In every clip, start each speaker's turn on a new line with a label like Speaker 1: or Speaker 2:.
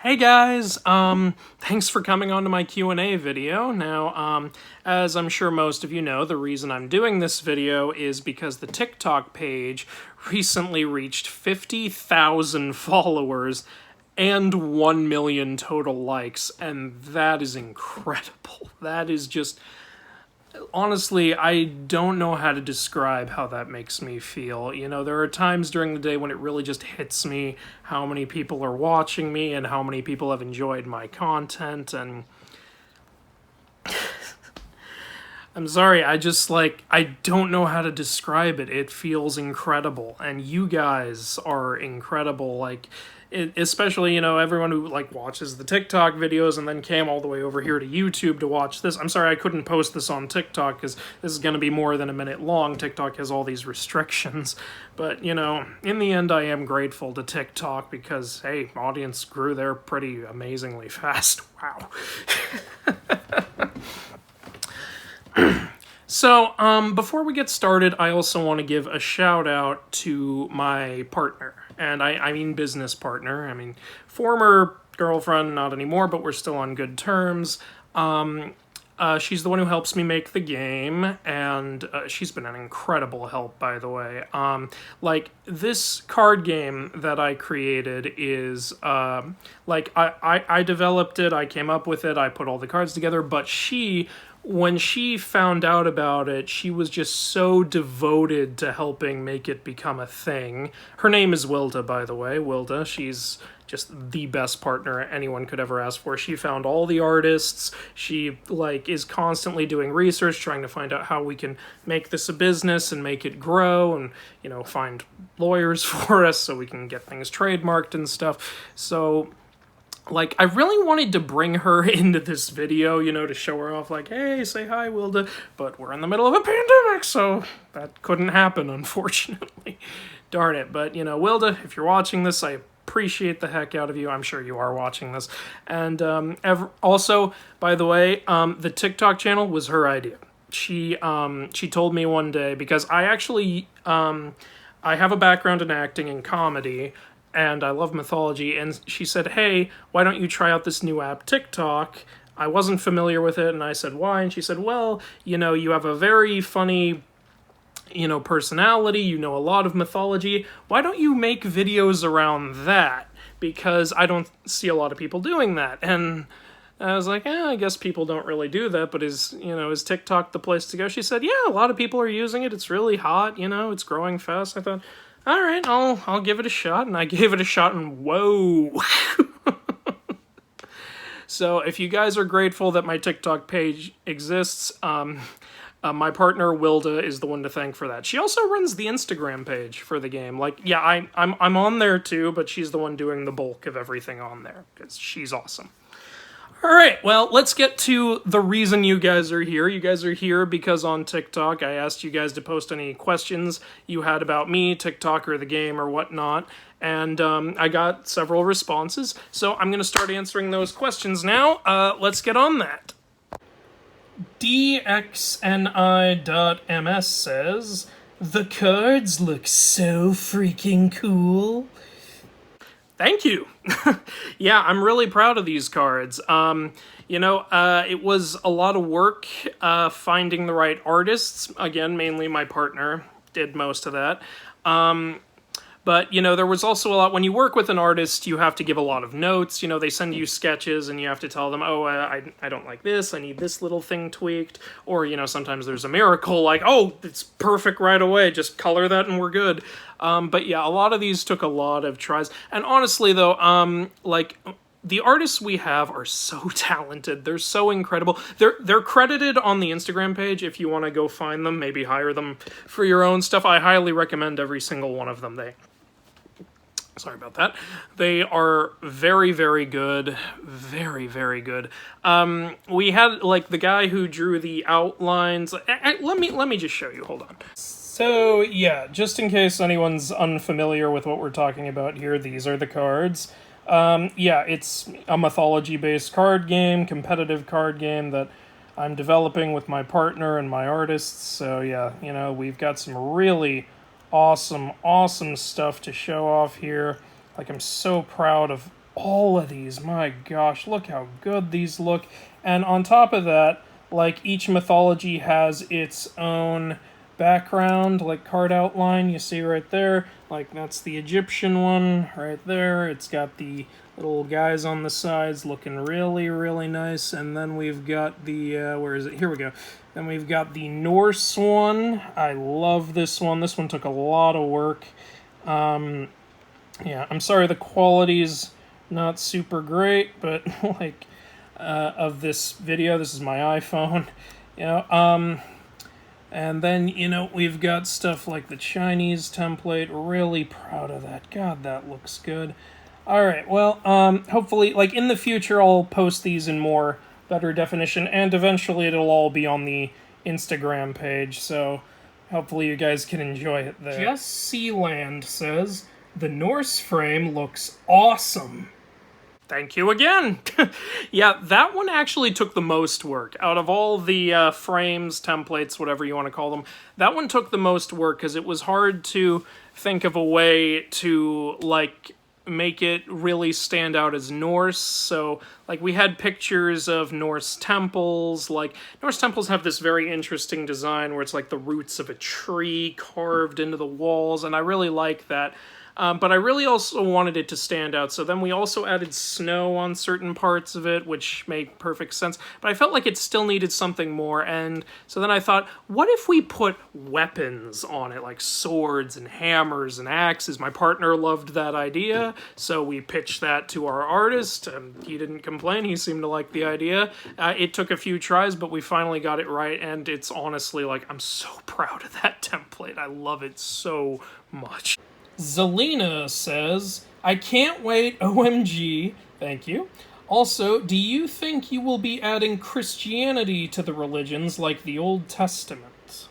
Speaker 1: Hey guys, thanks for coming on to my Q&A video. Now, as I'm sure most of you know, the reason I'm doing this video is because the TikTok page recently reached 50,000 followers and 1 million total likes, and that is incredible. That is just... Honestly, I don't know how to describe how that makes me feel. You know, there are times during the day when it really just hits me how many people are watching me and how many people have enjoyed my content, and I'm sorry, I don't know how to describe it. It feels incredible, and you guys are incredible. Especially, you know, everyone who, watches the TikTok videos and then came all the way over here to YouTube to watch this. I'm sorry I couldn't post this on TikTok because this is going to be more than a minute long. TikTok has all these restrictions. But, you know, in the end, I am grateful to TikTok because, hey, audience grew there pretty amazingly fast. Wow. So, before we get started, I also want to give a shout out to my partner. And I mean business partner. I mean, former girlfriend, not anymore, but we're still on good terms. She's the one who helps me make the game, and she's been an incredible help, by the way. This card game that I created is, I developed it, I came up with it, I put all the cards together, but when she found out about it, she was just so devoted to helping make it become a thing. Her name is Wilda, by the way. Wilda, she's just the best partner anyone could ever ask for. She found all the artists. She, is constantly doing research, trying to find out how we can make this a business and make it grow and, you know, find lawyers for us so we can get things trademarked and stuff. So... I really wanted to bring her into this video, you know, to show her off, hey, say hi, Wilda, but we're in the middle of a pandemic, so that couldn't happen, unfortunately. Darn it, but, you know, Wilda, if you're watching this, I appreciate the heck out of you. I'm sure you are watching this. And, also, by the way, the TikTok channel was her idea. She told me one day, because I actually, I have a background in acting and comedy, and I love mythology, and she said, hey, why don't you try out this new app, TikTok? I wasn't familiar with it, and I said, why? And she said, well, you know, you have a very funny, you know, personality, you know a lot of mythology, why don't you make videos around that? Because I don't see a lot of people doing that, and I was like, I guess people don't really do that, but is TikTok the place to go? She said, yeah, a lot of people are using it, it's really hot, you know, it's growing fast. I thought, all right, I'll give it a shot, and I gave it a shot, and whoa. So if you guys are grateful that my TikTok page exists, my partner Wilda is the one to thank for that. She also runs the Instagram page for the game. I'm on there too, but she's the one doing the bulk of everything on there because she's awesome. All right, well, let's get to the reason you guys are here. You guys are here because on TikTok, I asked you guys to post any questions you had about me, TikTok, or the game, or whatnot, and I got several responses, so I'm going to start answering those questions now. Let's get on that. DXNI.ms says, the cards look so freaking cool. Thank you. Yeah, I'm really proud of these cards. It was a lot of work finding the right artists. Again, mainly my partner did most of that. But, you know, there was also a lot, when you work with an artist, you have to give a lot of notes. You know, they send you sketches and you have to tell them, oh, I don't like this, I need this little thing tweaked. Or, you know, sometimes there's a miracle, oh, it's perfect right away, just color that and we're good. But yeah, a lot of these took a lot of tries. And honestly, though, the artists we have are so talented. They're so incredible. They're credited on the Instagram page if you want to go find them, maybe hire them for your own stuff. I highly recommend every single one of them. Sorry about that. They are very, very good. Very, very good. We had, the guy who drew the outlines. Let me just show you. Hold on. So, yeah, just in case anyone's unfamiliar with what we're talking about here, these are the cards. Yeah, it's a mythology-based card game, competitive card game that I'm developing with my partner and my artists. So, yeah, you know, we've got some really awesome stuff to show off here. I'm so proud of all of these. My gosh, look how good these look. And on top of that, like, each mythology has its own background, like card outline. You see right there, like, that's the Egyptian one right there. It's got the little guys on the sides looking really, really nice. And then we've got the, where is it? Here we go. Then we've got the Norse one. I love this one. This one took a lot of work. Yeah, I'm sorry the quality's not super great, but like, of this video, this is my iPhone. And then, we've got stuff like the Chinese template. Really proud of that. God, that looks good. Alright, well, hopefully, like, in the future, I'll post these in more better definition, and eventually it'll all be on the Instagram page, so hopefully you guys can enjoy it there. Just Sealand says, the Norse frame looks awesome. Thank you again. Yeah, that one actually took the most work. Out of all the frames, templates, whatever you want to call them, that one took the most work because it was hard to think of a way to, like, make it really stand out as Norse. So, like, we had pictures of Norse temples. Like, Norse temples have this very interesting design where it's like the roots of a tree carved into the walls, and I really like that. But I really also wanted it to stand out, so then we also added snow on certain parts of it, which made perfect sense. But I felt like it still needed something more, and so then I thought, what if we put weapons on it, like swords and hammers and axes? My partner loved that idea, so we pitched that to our artist, and he didn't complain. He seemed to like the idea. It took a few tries, but we finally got it right, and it's honestly, like, I'm so proud of that template. I love it so much. Zelena says, I can't wait, OMG, thank you. Also, do you think you will be adding Christianity to the religions like the Old Testament?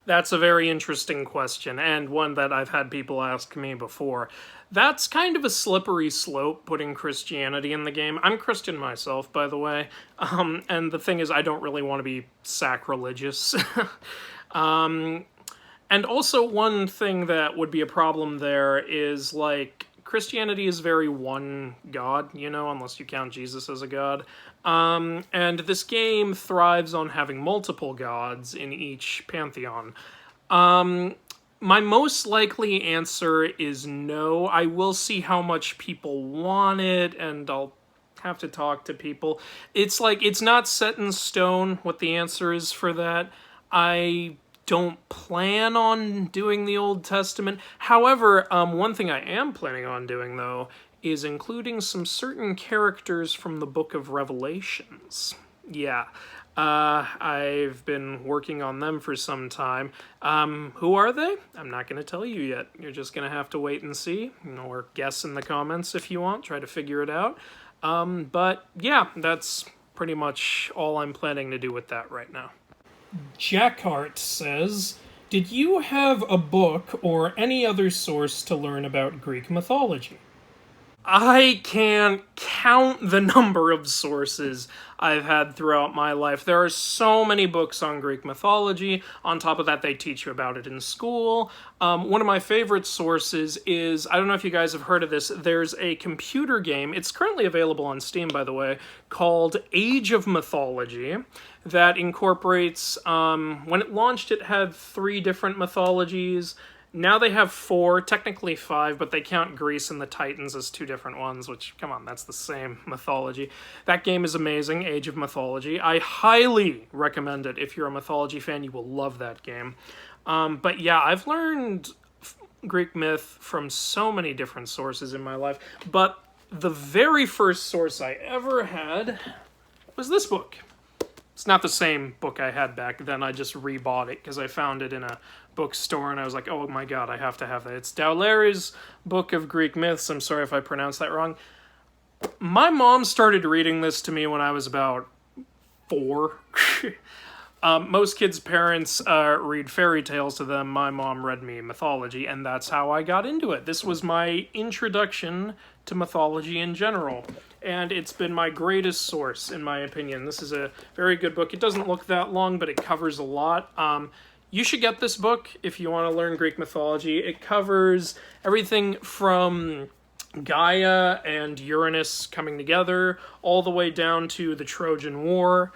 Speaker 1: That's a very interesting question, and one that I've had people ask me before. That's kind of a slippery slope, putting Christianity in the game. I'm Christian myself, by the way, and the thing is, I don't really want to be sacrilegious. And also, one thing that would be a problem there is, like, Christianity is very one God, unless you count Jesus as a god. And this game thrives on having multiple gods in each pantheon. My most likely answer is no. I will see how much people want it, and I'll have to talk to people. It's like, it's not set in stone what the answer is for that. I don't plan on doing the Old Testament. However, one thing I am planning on doing, though, is including some certain characters from the Book of Revelations. Yeah, I've been working on them for some time. Who are they? I'm not going to tell you yet. You're just going to have to wait and see, or guess in the comments if you want. Try to figure it out. But yeah, that's pretty much all I'm planning to do with that right now. Hart says, did you have a book or any other source to learn about Greek mythology? I can't count the number of sources I've had throughout my life. There are so many books on Greek mythology. On top of that, they teach you about it in school. One of my favorite sources is, I don't know if you guys have heard of this, there's a computer game, it's currently available on Steam, by the way, called Age of Mythology, that incorporates, when it launched, it had 3 different mythologies. Now they have 4, technically 5, but they count Greece and the Titans as 2 different ones, which, come on, that's the same mythology. That game is amazing, Age of Mythology. I highly recommend it. If you're a mythology fan, you will love that game. But yeah, I've learned Greek myth from so many different sources in my life, but the very first source I ever had was this book. It's not the same book I had back then. I just rebought it because I found it in a bookstore and I was like, oh my god, I have to have that. It's Dowleri's Book of Greek Myths. I'm sorry if I pronounced that wrong. My mom started reading this to me when I was about 4. Most kids' parents read fairy tales to them. My mom read me mythology, and that's how I got into it. This was my introduction to mythology in general, and it's been my greatest source, in my opinion. This is a very good book. It doesn't look that long, but it covers a lot. You should get this book if you want to learn Greek mythology. It covers everything from Gaia and Uranus coming together, all the way down to the Trojan War.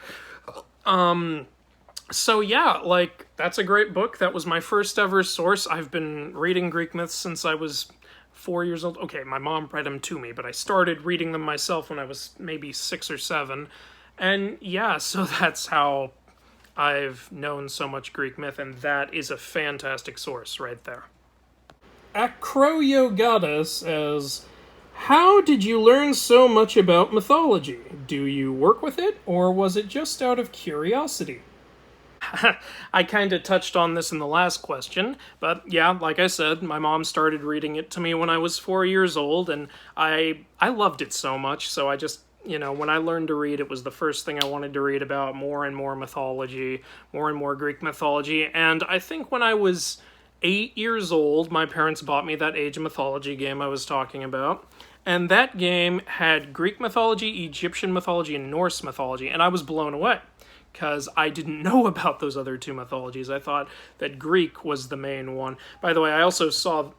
Speaker 1: So yeah, like, that's a great book. That was my first ever source. I've been reading Greek myths since I was 4 years old. Okay, my mom read them to me, but I started reading them myself when I was maybe 6 or 7. And yeah, so that's how I've known so much Greek myth, and that is a fantastic source right there. Acroyogada says, how did you learn so much about mythology? Do you work with it, or was it just out of curiosity? I kind of touched on this in the last question, but yeah, like I said, my mom started reading it to me when I was 4 years old, and I loved it so much, so I just, when I learned to read, it was the first thing I wanted to read about more and more mythology, more and more Greek mythology, and I think when I was 8 years old, my parents bought me that Age of Mythology game I was talking about, and that game had Greek mythology, Egyptian mythology, and Norse mythology, and I was blown away, because I didn't know about those other two mythologies. I thought that Greek was the main one. By the way, I also saw...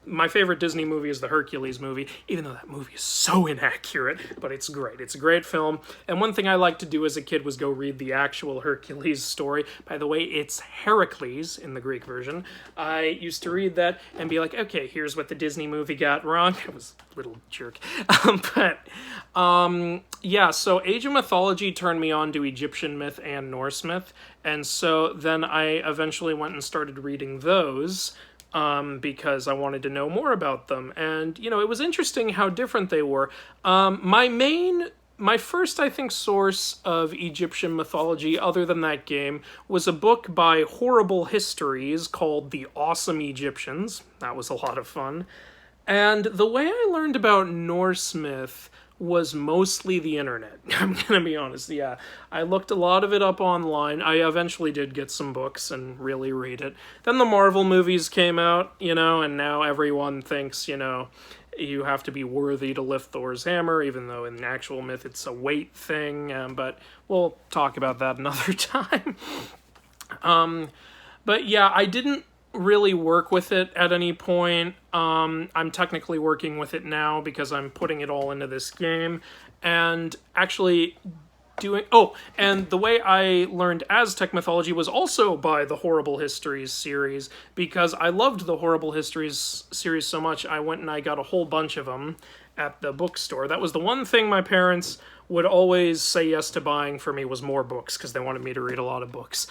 Speaker 1: My favorite Disney movie is the Hercules movie, even though that movie is so inaccurate, but it's great. It's a great film, and one thing I liked to do as a kid was go read the actual Hercules story. By the way, it's Heracles in the Greek version. I used to read that and be like, okay, here's what the Disney movie got wrong. I was a little jerk. Yeah, so Age of Mythology turned me on to Egyptian myth and Norse myth, and so then I eventually went and started reading those, because I wanted to know more about them. And, it was interesting how different they were. My first, I think, source of Egyptian mythology, other than that game, was a book by Horrible Histories called The Awesome Egyptians. That was a lot of fun. And the way I learned about Norse myth was mostly the internet. I'm gonna be honest, yeah. I looked a lot of it up online. I eventually did get some books and really read it. Then the Marvel movies came out, and now everyone thinks, you have to be worthy to lift Thor's hammer, even though in actual myth it's a weight thing, but we'll talk about that another time. But yeah, I didn't really work with it at any point. I'm technically working with it now because I'm putting it all into this game, and actually and the way I learned Aztec mythology was also by the Horrible Histories series, because I loved the Horrible Histories series so much, I went and I got a whole bunch of them at the bookstore. That was the one thing my parents would always say yes to buying for me, was more books, because they wanted me to read a lot of books.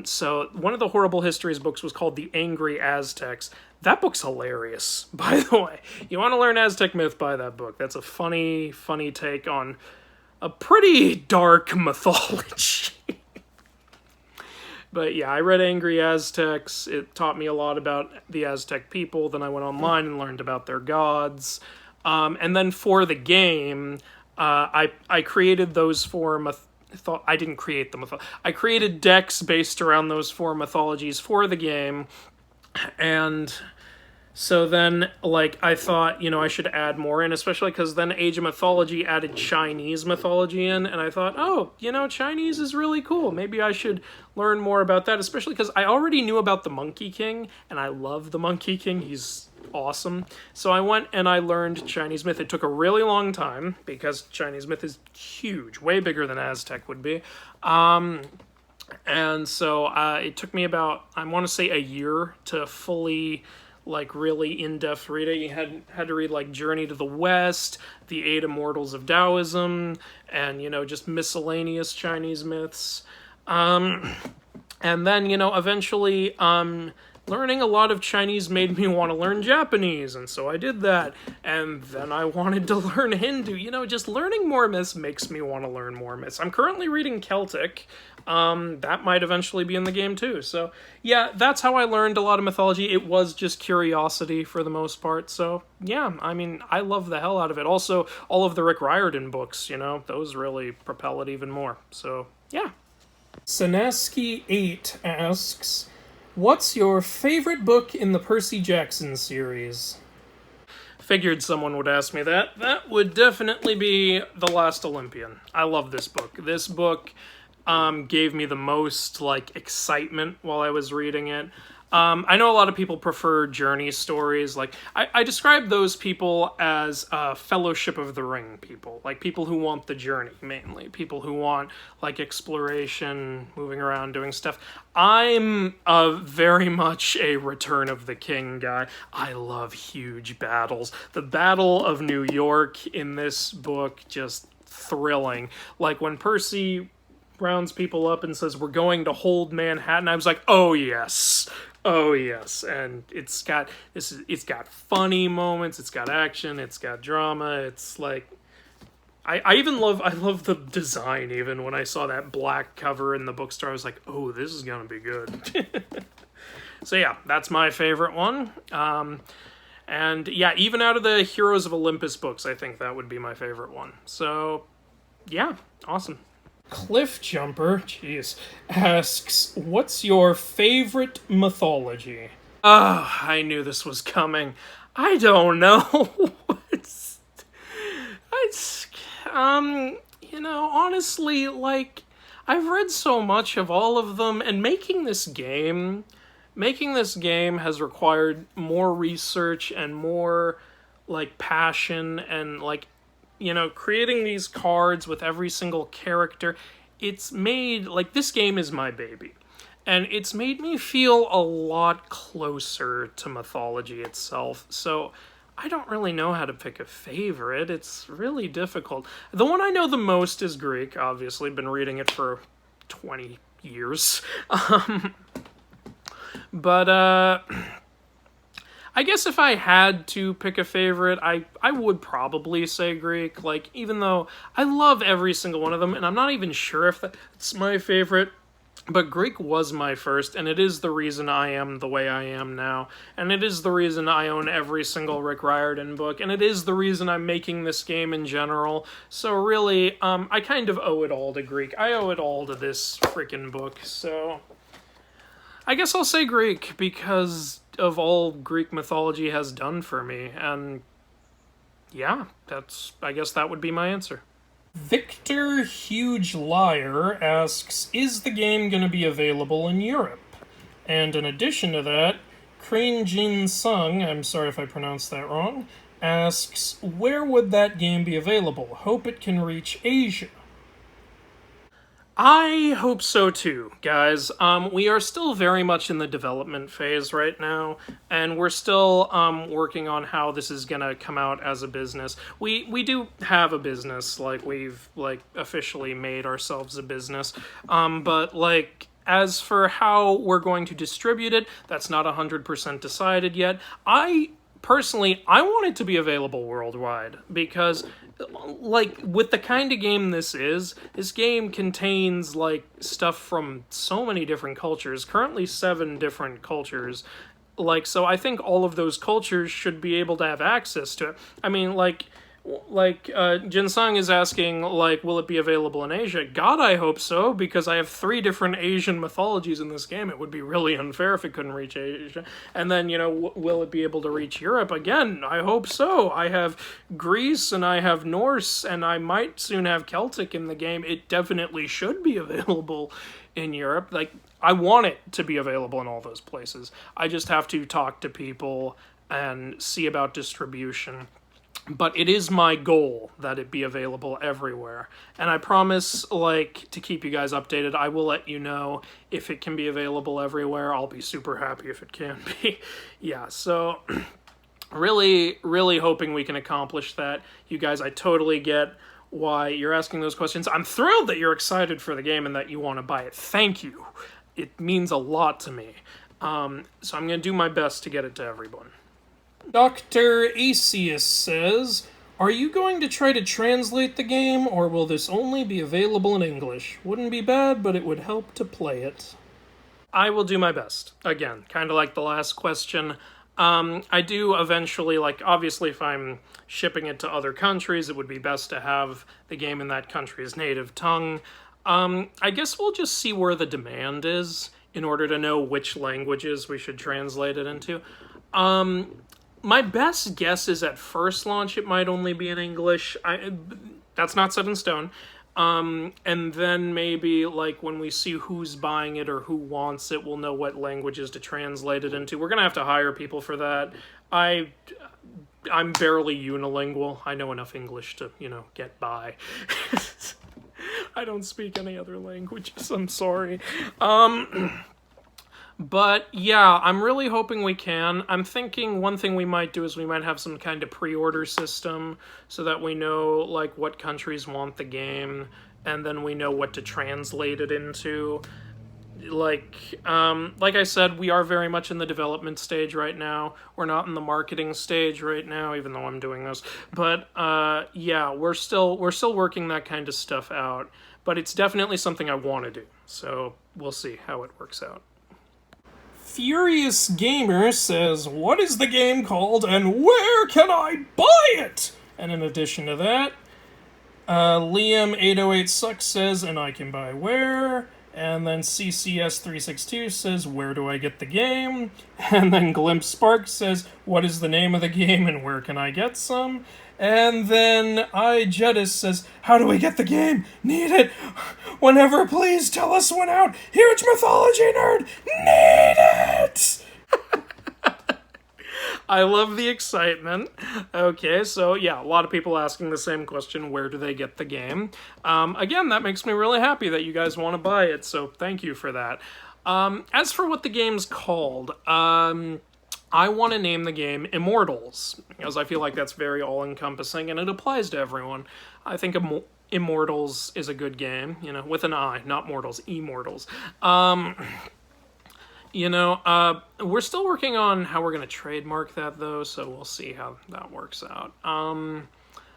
Speaker 1: So one of the Horrible Histories books was called The Angry Aztecs. That book's hilarious, by the way. You want to learn Aztec myth, buy that book. That's a funny, funny take on a pretty dark mythology. But yeah, I read Angry Aztecs. It taught me a lot about the Aztec people. Then I went online and learned about their gods. And then for the game, I created those four I didn't create them. I created decks based around those four mythologies for the game, and so then, I thought, I should add more in, especially because then Age of Mythology added Chinese mythology in, and I thought, oh, Chinese is really cool. Maybe I should learn more about that, especially because I already knew about the Monkey King, and I love the Monkey King. He's awesome. So I went and I learned Chinese myth. It took a really long time, because Chinese myth is huge, way bigger than Aztec would be. And so it took me about, I want to say, a year to fully... really in-depth read it. You had to read, Journey to the West, The Eight Immortals of Taoism, and, just miscellaneous Chinese myths. And then, eventually, learning a lot of Chinese made me want to learn Japanese, and so I did that. And then I wanted to learn Hindu. Just learning more myths makes me want to learn more myths. I'm currently reading Celtic. That might eventually be in the game too. So yeah, that's how I learned a lot of mythology. It was just curiosity for the most part. So yeah, I love the hell out of it. Also, all of the Rick Riordan books, those really propel it even more. So yeah. Sanaski8 asks, what's your favorite book in the Percy Jackson series? Figured someone would ask me that. That would definitely be The Last Olympian. I love this book. This book gave me the most, excitement while I was reading it. I know a lot of people prefer journey stories. Like, I describe those people as Fellowship of the Ring people. Like, people who want the journey, mainly. People who want, like, exploration, moving around, doing stuff. I'm very much a Return of the King guy. I love huge battles. The Battle of New York in this book, just thrilling. Like, when Percy rounds people up and says, "We're going to hold Manhattan," I was like, oh yes. Oh yes. And it's got funny moments, it's got action, it's got drama, it's like I love the design. Even when I saw that black cover in the bookstore, I was like, oh, this is gonna be good. So yeah, that's my favorite one. And yeah, even out of the Heroes of Olympus books, I think that would be my favorite one. So yeah, awesome. Cliff Jumper, jeez, asks, what's your favorite mythology? Oh, I knew this was coming. I don't know. Honestly, like, I've read so much of all of them, and making this game has required more research and more, like, passion and, like, creating these cards with every single character. It's made, like, this game is my baby. And it's made me feel a lot closer to mythology itself. So I don't really know how to pick a favorite. It's really difficult. The one I know the most is Greek, obviously. Been reading it for 20 years. But I guess if I had to pick a favorite, I would probably say Greek. Like, even though I love every single one of them, and I'm not even sure if that's my favorite, but Greek was my first, and it is the reason I am the way I am now, and it is the reason I own every single Rick Riordan book, and it is the reason I'm making this game in general. So really, I kind of owe it all to Greek. I owe it all to this freaking book, so I guess I'll say Greek, because of all Greek mythology has done for me, and yeah, I guess that would be my answer. Victor Huge Liar asks, is the game going to be available in Europe? And in addition to that, Crane Jin Sung, I'm sorry if I pronounced that wrong, asks, where would that game be available? Hope it can reach Asia. I hope so too, guys. We are still very much in the development phase right now, and we're still working on how this is gonna come out as a business. We do have a business, like, we've, like, officially made ourselves a business, but, like, as for how we're going to distribute it, that's not 100% decided yet. Personally, I want it to be available worldwide, because, like, with the kind of game this game contains, like, stuff from so many different cultures, currently 7 different cultures, like, so I think all of those cultures should be able to have access to it. I mean, like, Jinsung is asking, like, will it be available in Asia? God, I hope so, because I have 3 different Asian mythologies in this game. It would be really unfair if it couldn't reach Asia. And then, will it be able to reach Europe? Again, I hope so. I have Greece, and I have Norse, and I might soon have Celtic in the game. It definitely should be available in Europe. Like, I want it to be available in all those places. I just have to talk to people and see about distribution. But it is my goal that it be available everywhere. And I promise, like, to keep you guys updated, I will let you know if it can be available everywhere. I'll be super happy if it can be. Yeah, so really, really hoping we can accomplish that. You guys, I totally get why you're asking those questions. I'm thrilled that you're excited for the game and that you want to buy it. Thank you. It means a lot to me. So I'm going to do my best to get it to everyone. Dr. Acius says, are you going to try to translate the game, or will this only be available in English? Wouldn't be bad, but it would help to play it. I will do my best. Again, kind of like the last question. I do eventually, like, obviously if I'm shipping it to other countries, it would be best to have the game in that country's native tongue. I guess we'll just see where the demand is in order to know which languages we should translate it into. My best guess is at first launch it might only be in English. That's not set in stone. And then maybe, like, when we see who's buying it or who wants it, we'll know what languages to translate it into. We're gonna have to hire people for that. I'm barely unilingual. I know enough English to, get by. I don't speak any other languages, I'm sorry. But yeah, I'm really hoping we can. I'm thinking one thing we might do is we might have some kind of pre-order system so that we know, like, what countries want the game, and then we know what to translate it into. Like I said, we are very much in the development stage right now. We're not in the marketing stage right now, even though I'm doing this. But yeah, we're still working that kind of stuff out. But it's definitely something I want to do. So we'll see how it works out. Furious Gamer says, "What is the game called and where can I buy it?" And in addition to that, Liam808 Sucks says, "And I can buy where?" And then CCS362 says, "Where do I get the game?" And then Glimpse Spark says, "What is the name of the game and where can I get some?" And then iJetis says, "How do we get the game? Need it. Whenever, please tell us when out. Huge Mythology nerd. Need it." I love the excitement. Okay, so yeah, a lot of people asking the same question, where do they get the game? Again, that makes me really happy that you guys want to buy it, so thank you for that. As for what the game's called, I want to name the game Immortals, because I feel like that's very all-encompassing, and it applies to everyone. I think Immortals is a good game, with an I, not Mortals, Immortals. We're still working on how we're going to trademark that, though, so we'll see how that works out.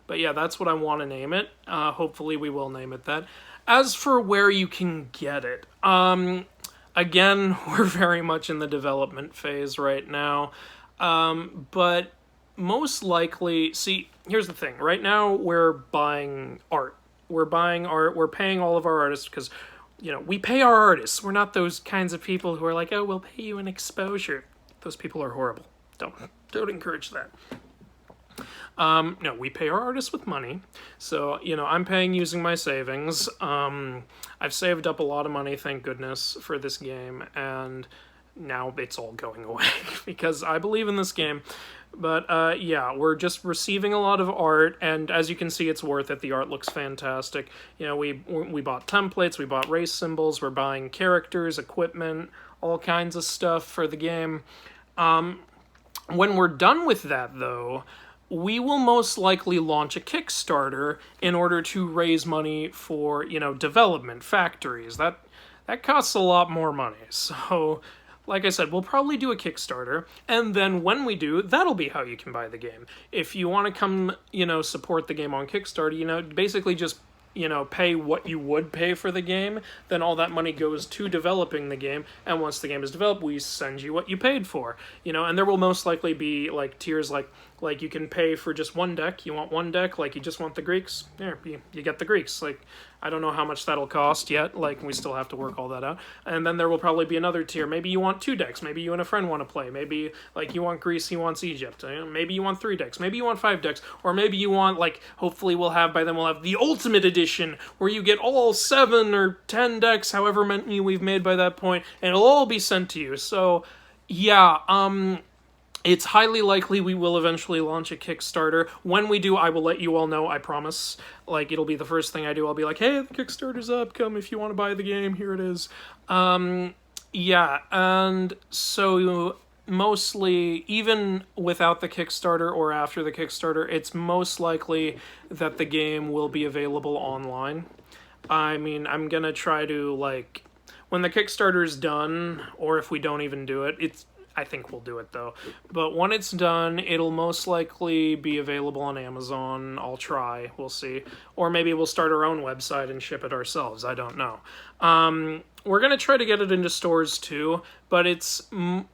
Speaker 1: But yeah, that's what I want to name it. Hopefully we will name it that. As for where you can get it, again, we're very much in the development phase right now. But most likely, see, here's the thing. Right now, we're buying art. We're paying all of our artists because, we pay our artists. We're not those kinds of people who are like, "Oh, we'll pay you an exposure." Those people are horrible. Don't encourage that. No, we pay our artists with money. So, I'm paying using my savings. I've saved up a lot of money, thank goodness, for this game, and now it's all going away because I believe in this game. But yeah, we're just receiving a lot of art, and as you can see, it's worth it. The art looks fantastic. We bought templates, we bought race symbols, we're buying characters, equipment, all kinds of stuff for the game. When we're done with that, though, we will most likely launch a Kickstarter in order to raise money for, development factories. That costs a lot more money. So, like I said, we'll probably do a Kickstarter, and then when we do, that'll be how you can buy the game. If you want to come, support the game on Kickstarter, basically just, pay what you would pay for the game, then all that money goes to developing the game, and once the game is developed, we send you what you paid for, and there will most likely be, like, tiers like you can pay for just one deck. You want one deck, like you just want the Greeks, you get the Greeks. Like, I don't know how much that'll cost yet, like, we still have to work all that out. And then there will probably be another tier. Maybe you want 2 decks, maybe you and a friend want to play, maybe, like, you want Greece, he wants Egypt, maybe you want 3 decks, maybe you want 5 decks, or maybe you want, like, hopefully we'll have the Ultimate Edition, where you get all 7 or 10 decks, however many we've made by that point, and it'll all be sent to you. So, yeah, it's highly likely we will eventually launch a Kickstarter. When we do, I will let you all know, I promise. Like, it'll be the first thing I do. I'll be like, "Hey, the Kickstarter's up. Come if you want to buy the game. Here it is." Yeah, and so mostly, even without the Kickstarter or after the Kickstarter, it's most likely that the game will be available online. I mean, I'm gonna try to, like, when the Kickstarter's done, or if we don't even do it, I think we'll do it, though. But when it's done, it'll most likely be available on Amazon. I'll try. We'll see. Or maybe we'll start our own website and ship it ourselves. I don't know. We're going to try to get it into stores, too. But it's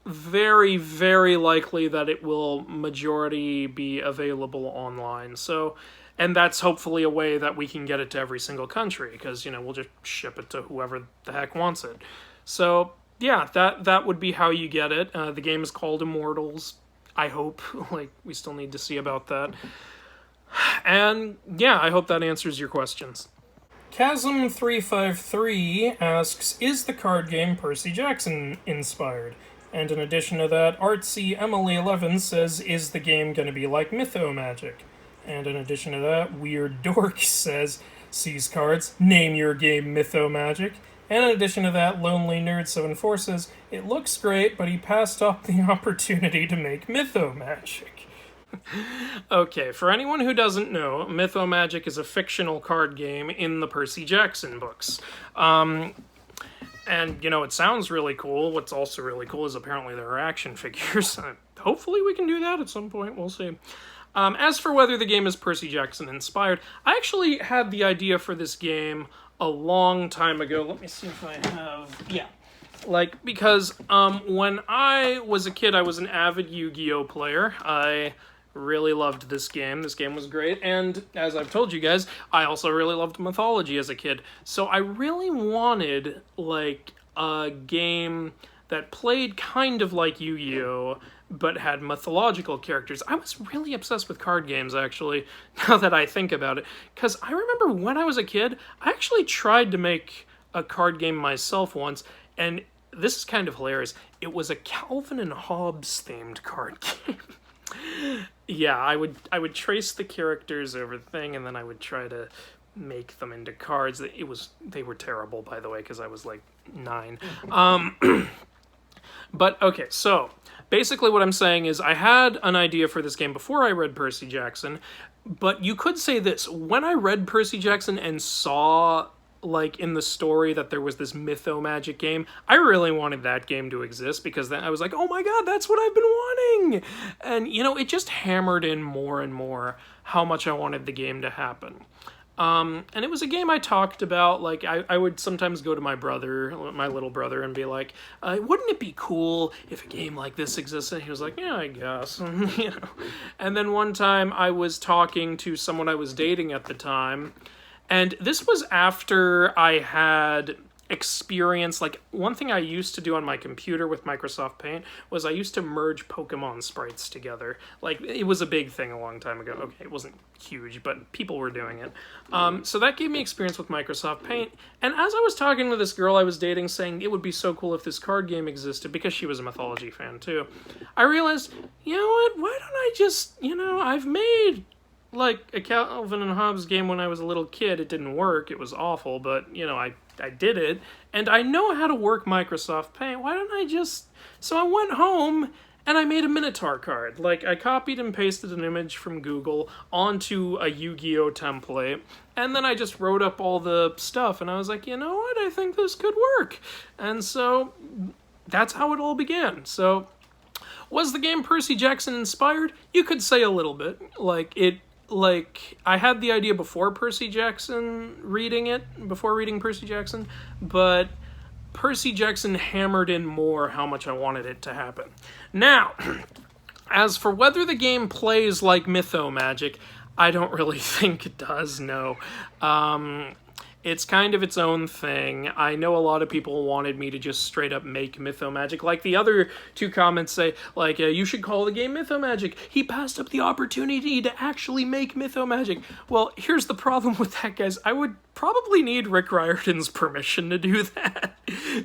Speaker 1: very, very likely that it will majority be available online. So, and that's hopefully a way that we can get it to every single country. Because, we'll just ship it to whoever the heck wants it. So, yeah, that would be how you get it. The game is called Immortals, I hope. Like, we still need to see about that. And, yeah, I hope that answers your questions. Chasm353 asks, is the card game Percy Jackson inspired? And in addition to that, Artsy Emily11 says, is the game going to be like Mythomagic? And in addition to that, Weird Dork says, sees cards, name your game Mythomagic. And in addition to that, Lonely Nerd 74 says, it looks great, but he passed up the opportunity to make Mythomagic. Okay, for anyone who doesn't know, Mythomagic is a fictional card game in the Percy Jackson books. And, it sounds really cool. What's also really cool is apparently there are action figures. Hopefully we can do that at some point, we'll see. As for whether the game is Percy Jackson inspired, I actually had the idea for this game a long time ago. Let me see if I have... Yeah. Because when I was a kid, I was an avid Yu-Gi-Oh player. I really loved this game. This game was great. And as I've told you guys, I also really loved Mythology as a kid. So I really wanted, a game that played kind of like Yu-Gi-Oh, but had mythological characters. I was really obsessed with card games, actually, now that I think about it. Because I remember when I was a kid, I actually tried to make a card game myself once, and this is kind of hilarious. It was a Calvin and Hobbes themed card game. Yeah, I would trace the characters over the thing, and then I would try to make them into cards. They were terrible, by the way, because I was 9. But okay, so basically what I'm saying is I had an idea for this game before I read Percy Jackson, but you could say this: when I read Percy Jackson and saw in the story that there was this Mythomagic game, I really wanted that game to exist, because then I was like, oh my god, that's what I've been wanting! And, it just hammered in more and more how much I wanted the game to happen. And it was a game I talked about. I would sometimes go to my little brother, and be like, wouldn't it be cool if a game like this existed? And he was like, yeah, I guess. And then one time I was talking to someone I was dating at the time, and this was after I had experience, one thing I used to do on my computer with Microsoft Paint was I used to merge Pokemon sprites together. It was a big thing a long time ago. Okay, it wasn't huge, but people were doing it. So that gave me experience with Microsoft Paint, and as I was talking to this girl I was dating, saying it would be so cool if this card game existed, because she was a Mythology fan too, I realized, you know what, why don't I just, I've made a Calvin and Hobbes game when I was a little kid. It didn't work, it was awful, but, I did it, and I know how to work Microsoft Paint. Why don't I just... So I went home, and I made a Minotaur card. I copied and pasted an image from Google onto a Yu-Gi-Oh template, and then I just wrote up all the stuff, and I was like, you know what, I think this could work. And so, that's how it all began. So, was the game Percy Jackson inspired? You could say a little bit. I had the idea before reading Percy Jackson, but Percy Jackson hammered in more how much I wanted it to happen. Now, as for whether the game plays like Mythomagic, I don't really think it does, no. It's kind of its own thing. I know a lot of people wanted me to just straight up make Mythomagic. The other two comments say, you should call the game Mythomagic. He passed up the opportunity to actually make Mythomagic. Well, here's the problem with that, guys. I would probably need Rick Riordan's permission to do that,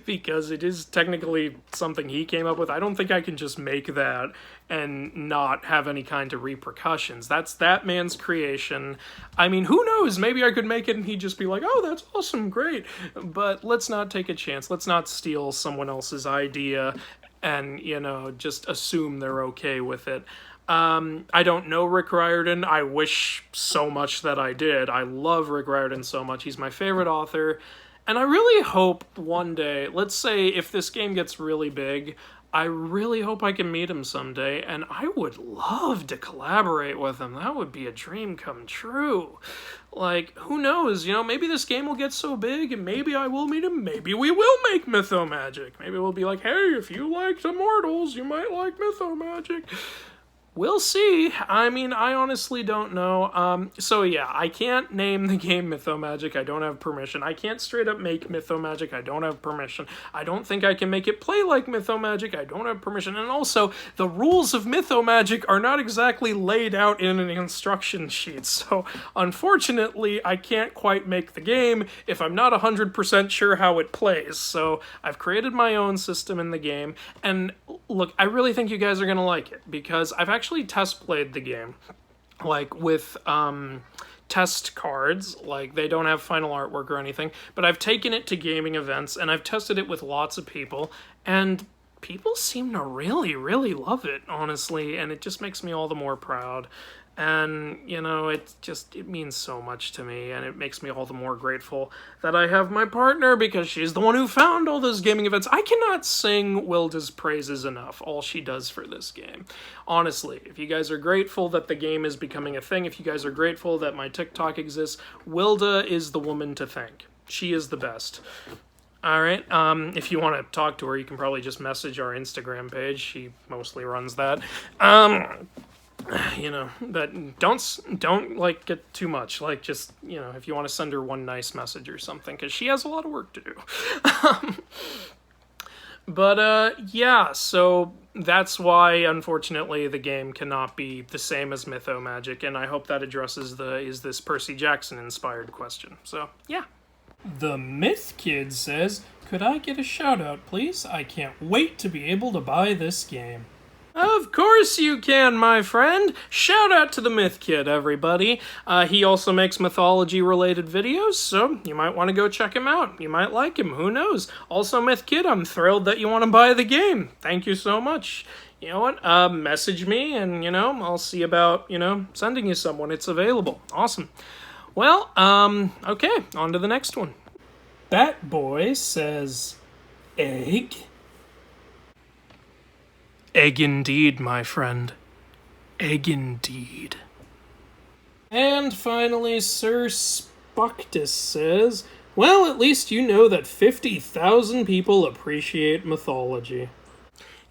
Speaker 1: because it is technically something he came up with. I don't think I can just make that and not have any kind of repercussions. That's that man's creation. I mean, who knows? Maybe I could make it and he'd just be like, oh, that's awesome, great. But let's not take a chance. Let's not steal someone else's idea and, just assume they're okay with it. I don't know Rick Riordan. I wish so much that I did. I love Rick Riordan so much. He's my favorite author. And I really hope one day, let's say if this game gets really big, I really hope I can meet him someday, and I would love to collaborate with him. That would be a dream come true. Who knows, maybe this game will get so big, and maybe I will meet him, maybe we will make Mythomagic. Maybe we'll be like, hey, if you liked Immortals, you might like Mythomagic. We'll see. I mean, I honestly don't know. So yeah, I can't name the game Mythology. I don't have permission. I can't straight up make Mythology. I don't have permission. I don't think I can make it play like Mythology. I don't have permission. And also, the rules of Mythology are not exactly laid out in an instruction sheet. So, unfortunately, I can't quite make the game if I'm not 100% sure how it plays. So, I've created my own system in the game. And look, I really think you guys are going to like it, because I've actually test played the game, like with test cards. Like, they don't have final artwork or anything, but I've taken it to gaming events and I've tested it with lots of people, and people seem to really, really love it, honestly, and it just makes me all the more proud. And, you know, it means so much to me, and it makes me all the more grateful that I have my partner, because she's the one who found all those gaming events. I cannot sing Wilda's praises enough, all she does for this game. Honestly, if you guys are grateful that the game is becoming a thing, if you guys are grateful that my TikTok exists, Wilda is the woman to thank. She is the best. Alright, if you want to talk to her, you can probably just message our Instagram page. She mostly runs that. You know, but don't like get too much. Like, just, you know, if you want to send her one nice message or something, because she has a lot of work to do. Yeah, so that's why, unfortunately, the game cannot be the same as Mythology, and I hope that addresses the is this Percy Jackson inspired question. So, yeah. The Myth Kid says, could I get a shout out, please? I can't wait to be able to buy this game. Of course you can, my friend. Shout out to the Myth Kid, everybody. He also makes mythology-related videos, so you might want to go check him out. You might like him, who knows? Also, Myth Kid, I'm thrilled that you want to buy the game. Thank you so much. You know what? Message me, and, you know, I'll see about, you know, sending you someone. It's available. Awesome. Well, okay, on to the next one. Bat Boy says, egg? Egg indeed, my friend. Egg indeed. And finally, Sir Spuctus says, well, at least you know that 50,000 people appreciate mythology.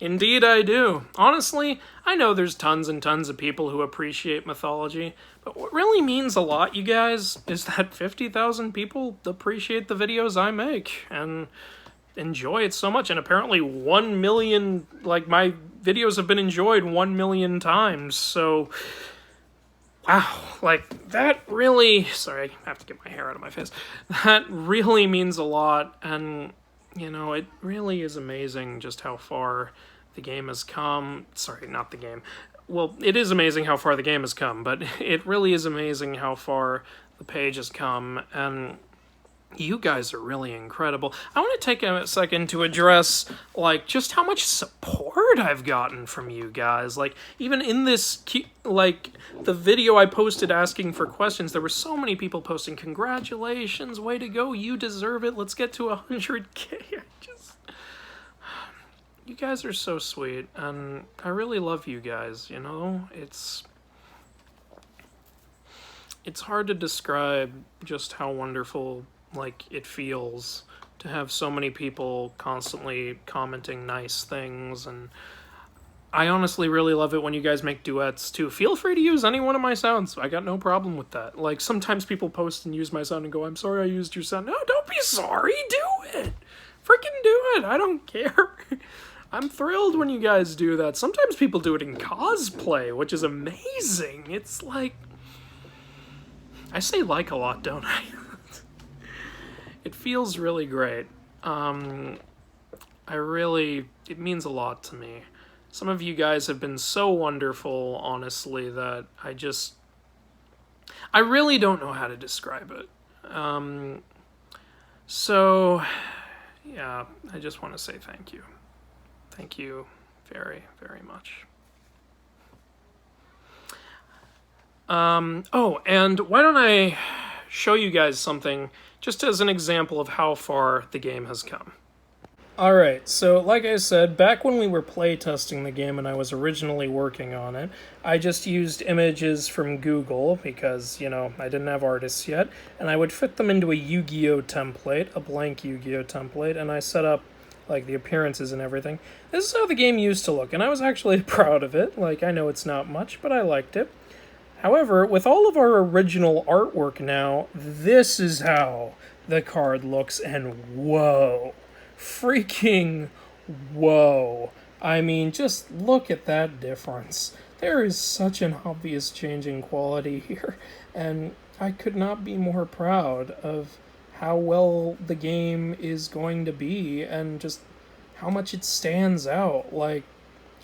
Speaker 1: Indeed I do. Honestly, I know there's tons and tons of people who appreciate mythology, but what really means a lot, you guys, is that 50,000 people appreciate the videos I make, and enjoy it so much. And apparently 1 million, like, my videos have been enjoyed 1 million times, so wow, like, that really, sorry, I have to get my hair out of my face, that really means a lot. And, you know, it really is amazing just how far the game has come. Sorry, not the game. Well, it is amazing how far the game has come, but it really is amazing how far the page has come, and you guys are really incredible. I want to take a second to address, like, just how much support I've gotten from you guys. Like, even in this, like, the video I posted asking for questions, there were so many people posting, congratulations, way to go, you deserve it, let's get to 100K. You guys are so sweet, and I really love you guys, you know? It's hard to describe just how wonderful, like, it feels to have so many people constantly commenting nice things, and I honestly really love it when you guys make duets too. Feel free to use any one of my sounds. I got no problem with that. Like, sometimes people post and use my sound and go, I'm sorry I used your sound. No, don't be sorry. Do it. Freaking do it. I don't care. I'm thrilled when you guys do that. Sometimes people do it in cosplay, which is amazing. It's like, I say like a lot, don't I? It feels really great. It means a lot to me. Some of you guys have been so wonderful, honestly, that I really don't know how to describe it. So, yeah, I just want to say thank you. Thank you very, very much. Oh, and why don't I show you guys something just as an example of how far the game has come. Alright, so like I said, back when we were playtesting the game and I was originally working on it, I just used images from Google because, you know, I didn't have artists yet, and I would fit them into a Yu-Gi-Oh template, a blank Yu-Gi-Oh template, and I set up like the appearances and everything. This is how the game used to look, and I was actually proud of it. Like, I know it's not much, but I liked it. However, with all of our original artwork now, this is how the card looks, and whoa. Freaking whoa. I mean, just look at that difference. There is such an obvious change in quality here, and I could not be more proud of how well the game is going to be and just how much it stands out. Like,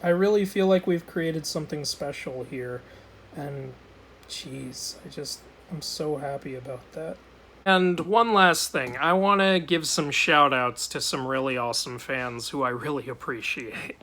Speaker 1: I really feel like we've created something special here, and jeez, I'm so happy about that. And one last thing, I want to give some shout-outs to some really awesome fans who I really appreciate.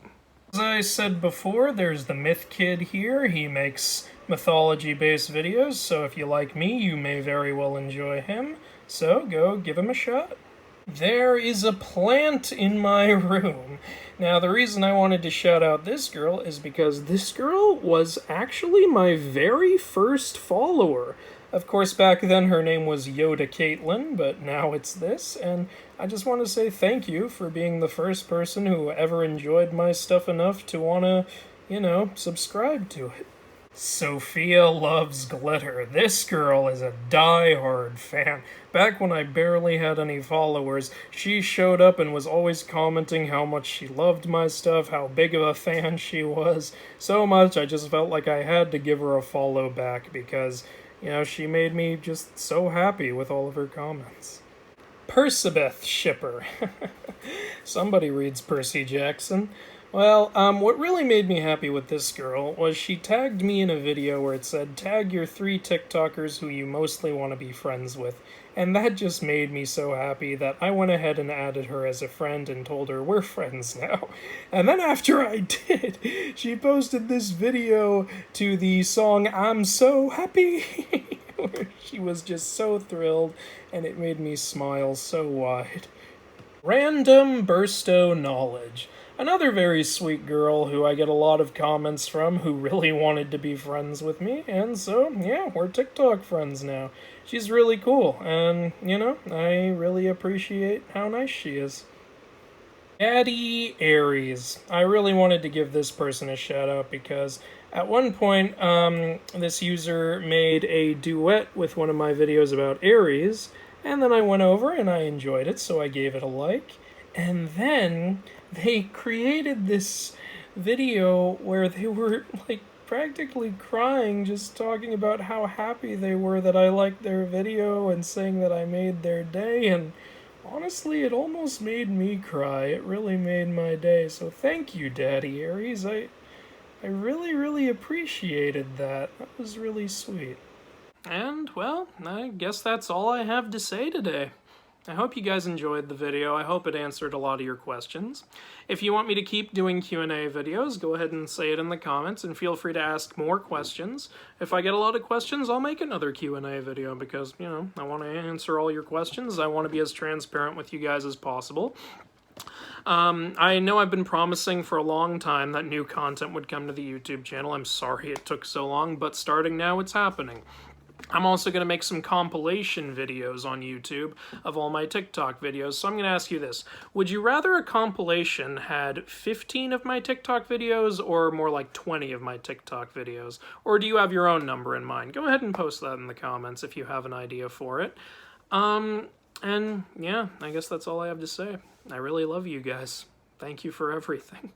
Speaker 1: As I said before, there's the Myth Kid here. He makes mythology-based videos, so if you like me, you may very well enjoy him. So go give him a shot. There is a plant in my room. Now, the reason I wanted to shout out this girl is because this girl was actually my very first follower. Of course, back then her name was Yoda Caitlin, but now it's this, and I just want to say thank you for being the first person who ever enjoyed my stuff enough to want to, subscribe to it. Sophia Loves Glitter. This girl is a die-hard fan. Back when I barely had any followers, she showed up and was always commenting how much she loved my stuff, how big of a fan she was. So much I just felt like I had to give her a follow back because, she made me just so happy with all of her comments. Persibeth Shipper. Somebody reads Percy Jackson. Well, what really made me happy with this girl was she tagged me in a video where it said, tag your 3 TikTokers who you mostly want to be friends with. And that just made me so happy that I went ahead and added her as a friend and told her we're friends now. And then after I did, she posted this video to the song I'm So Happy, where she was just so thrilled, and it made me smile so wide. Random Bursto Knowledge. Another very sweet girl who I get a lot of comments from who really wanted to be friends with me, and so, yeah, we're TikTok friends now. She's really cool, and, I really appreciate how nice she is. Daddy Aries. I really wanted to give this person a shout out because at one point, this user made a duet with one of my videos about Aries, and then I went over and I enjoyed it, so I gave it a like. And then they created this video where they were, practically crying, just talking about how happy they were that I liked their video and saying that I made their day, and honestly, it almost made me cry. It really made my day, so thank you, Daddy Aries. I really, really appreciated that. That was really sweet. And, well, I guess that's all I have to say today. I hope you guys enjoyed the video. I hope it answered a lot of your questions. If you want me to keep doing Q&A videos, go ahead and say it in the comments, and feel free to ask more questions. If I get a lot of questions, I'll make another Q&A video because, I want to answer all your questions. I want to be as transparent with you guys as possible. I know I've been promising for a long time that new content would come to the YouTube channel. I'm sorry it took so long, but starting now, it's happening. I'm also going to make some compilation videos on YouTube of all my TikTok videos, so I'm going to ask you this. Would you rather a compilation had 15 of my TikTok videos or more like 20 of my TikTok videos? Or do you have your own number in mind? Go ahead and post that in the comments if you have an idea for it. And yeah, I guess that's all I have to say. I really love you guys. Thank you for everything.